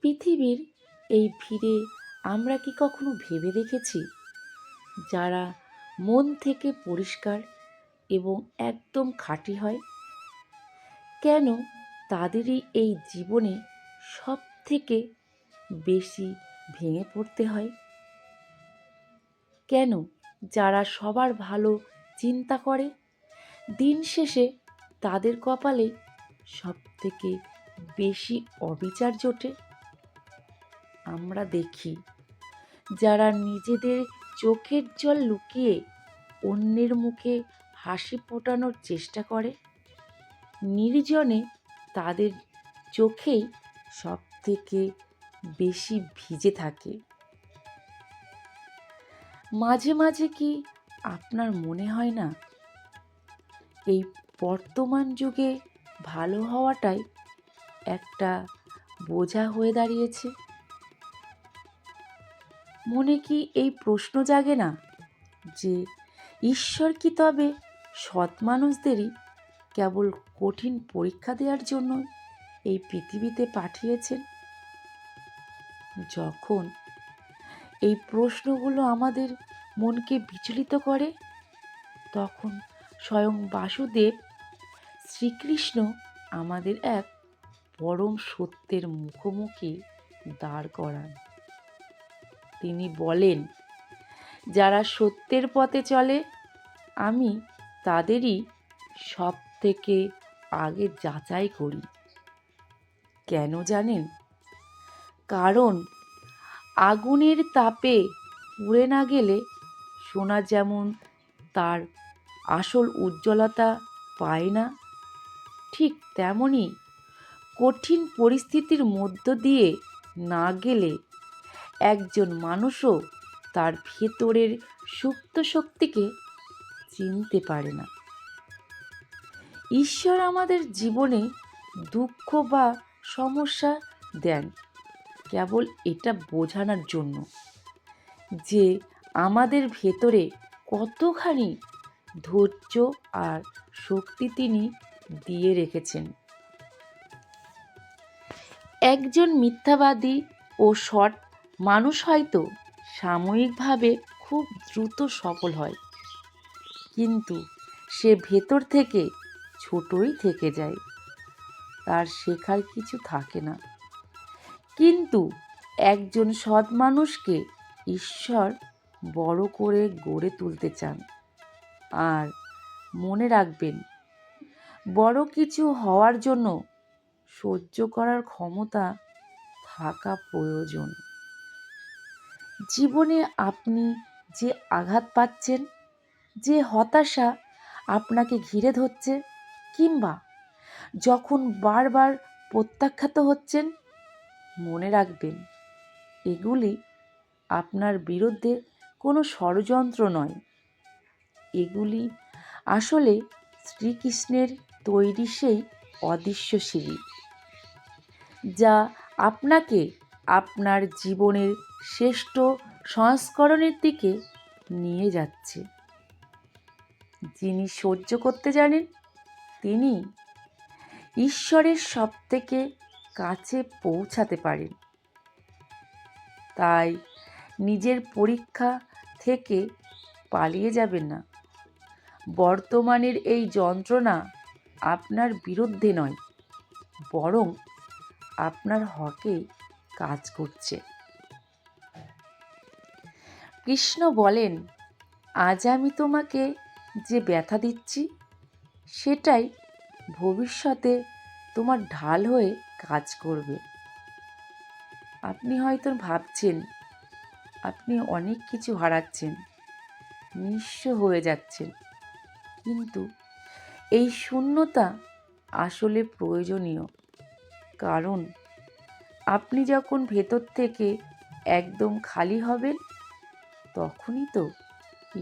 পৃথিবীর এই ভিড়ে আমরা কি কখনো ভেবে দেখেছি যারা মন থেকে পরিষ্কার এবং একদম খাঁটি হয়, কেন তাদেরই এই জীবনে সব থেকে বেশি ভেঙে পড়তে হয়? কেন যারা সবার ভালো চিন্তা করে, দিন শেষে তাদের কপালে সব থেকে বেশি অবিচার জোটে? আমরা দেখি যারা নিজেদের চোখের জল লুকিয়ে অন্যের মুখে হাসি ফোটানোর চেষ্টা করে, নির্জনে তাদের চোখেই সব থেকে বেশি ভিজে থাকে। মাঝে মাঝে কি আপনার মনে হয় না এই বর্তমান যুগে ভালো হওয়াটাই একটা বোঝা হয়ে দাঁড়িয়েছে? মনে কি এই প্রশ্ন জাগে না যে ঈশ্বর কি তবে সৎ মানুষদেরই কেবল কঠিন পরীক্ষা দেওয়ার জন্য এই পৃথিবীতে পাঠিয়েছেন? যখন এই প্রশ্নগুলো আমাদের মনকে বিচলিত করে, তখন স্বয়ং বাসুদেব শ্রীকৃষ্ণ আমাদের এক পরম সত্যের মুখোমুখি দাঁড় করান। তিনি বলেন, যারা সত্যের পথে চলে আমি তাদেরই সব থেকে আগে যাচাই করি। কেন জানেন? কারণ আগুনের তাপে পুড়ে না গেলে সোনা যেমন তার আসল উজ্জ্বলতা পায় না, ঠিক তেমনি কঠিন পরিস্থিতির মধ্য দিয়ে না গেলে একজন মানুষও তার ভেতরের সুপ্ত শক্তিকে চিনতে পারে না। ঈশ্বর আমাদের জীবনে দুঃখ বা সমস্যা দেন কেবল এটা বোঝানোর জন্য যে আমাদের ভেতরে কতখানি ধৈর্য আর শক্তি তিনি দিয়ে রেখেছেন। একজন মিথ্যাবাদী ও সৎ মানুষ হয়তো সাময়িকভাবে খুব দ্রুত সফল হয়, কিন্তু সে ভেতর থেকে ছোটই থেকে যায়, তার শেখার কিছু থাকে না। কিন্তু একজন সৎ মানুষকে ঈশ্বর বড় করে গড়ে তুলতে চান। আর মনে রাখবেন, বড় কিছু হওয়ার জন্য সহ্য করার ক্ষমতা থাকা প্রয়োজন। জীবনে আপনি যে আঘাত পাচ্ছেন, যে হতাশা আপনাকে ঘিরে ধরছে, কিংবা যখন বারবার প্রত্যাখ্যাত হচ্ছেন, মনে রাখবেন এগুলি আপনার বিরুদ্ধে কোনো ষড়যন্ত্র নয়। এগুলি আসলে শ্রীকৃষ্ণের তৈরি সেই অদৃশ্য সিঁড়ি, যা আপনাকে আপনার জীবনের শ্রেষ্ঠ সংস্করণের দিকে নিয়ে যাচ্ছে। যিনি সহ্য করতে জানেন, তিনি ঈশ্বরের সবথেকে কাছে পৌঁছাতে পারেন। তাই নিজের পরীক্ষা থেকে পালিয়ে যাবেন না। বর্তমানের এই যন্ত্রণা আপনার বিরুদ্ধে নয়, বরং আপনার হকে কাজ করছে। কৃষ্ণ বলেন, আজ আমি তোমাকে যে ব্যথা দিচ্ছি, সেটাই ভবিষ্যতে তোমার ঢাল হয়ে কাজ করবে। আপনি হয়তো ভাবছেন আপনি অনেক কিছু হারাচ্ছেন, নিঃস্ব হয়ে যাচ্ছেন, কিন্তু এই শূন্যতা আসলে প্রয়োজনীয়। কারণ আপনি যখন ভেতর থেকে একদম খালি হবেন, তখনই তো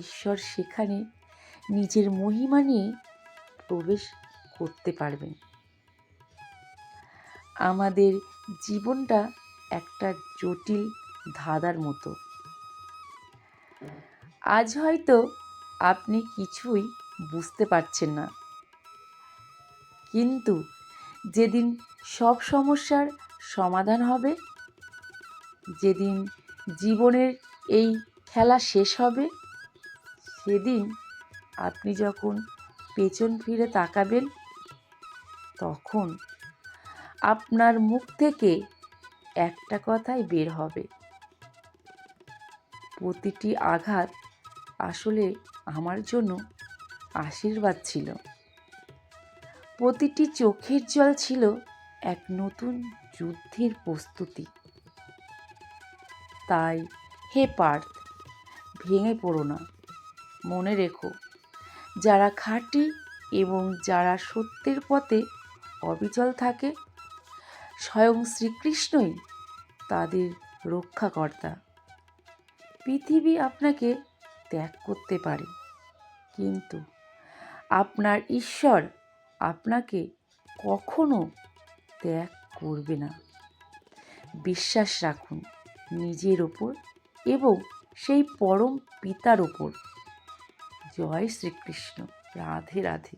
ঈশ্বর সেখানে নিজের মহিমা নিয়ে প্রবেশ করতে পারবেন। আমাদের জীবনটা একটা জটিল ধাঁধার মতো। আজ হয়তো আপনি কিছুই বুঝতে পারছেন না, কিন্তু যেদিন সব সমস্যার সমাধান হবে, যেদিন জীবনের এই খেলা শেষ হবে, সেদিন আপনি যখন পেছন ফিরে তাকাবেন, তখন আপনার মুখ থেকে একটা কথাই বের হবে, প্রতিটি আঘাত আসলে আমার জন্য আশীর্বাদ ছিল। প্রতিটি চোখের জল ছিল এক নতুন যুদ্ধের প্রস্তুতি। তাই হে পার্থ, ভেঙে পড়ো না। মনে রেখো, যারা খাঁটি এবং যারা সত্যের পথে অবিচল থাকে, স্বয়ং শ্রীকৃষ্ণই তাদের রক্ষাকর্তা। পৃথিবী আপনাকে ত্যাগ করতে পারে, কিন্তু আপনার ঈশ্বর আপনাকে কখনো ত্যাগ করবে না। বিশ্বাস রাখুন নিজের ওপর এবং সেই পরম পিতার ওপর। জয় শ্রীকৃষ্ণ। রাধে রাধে।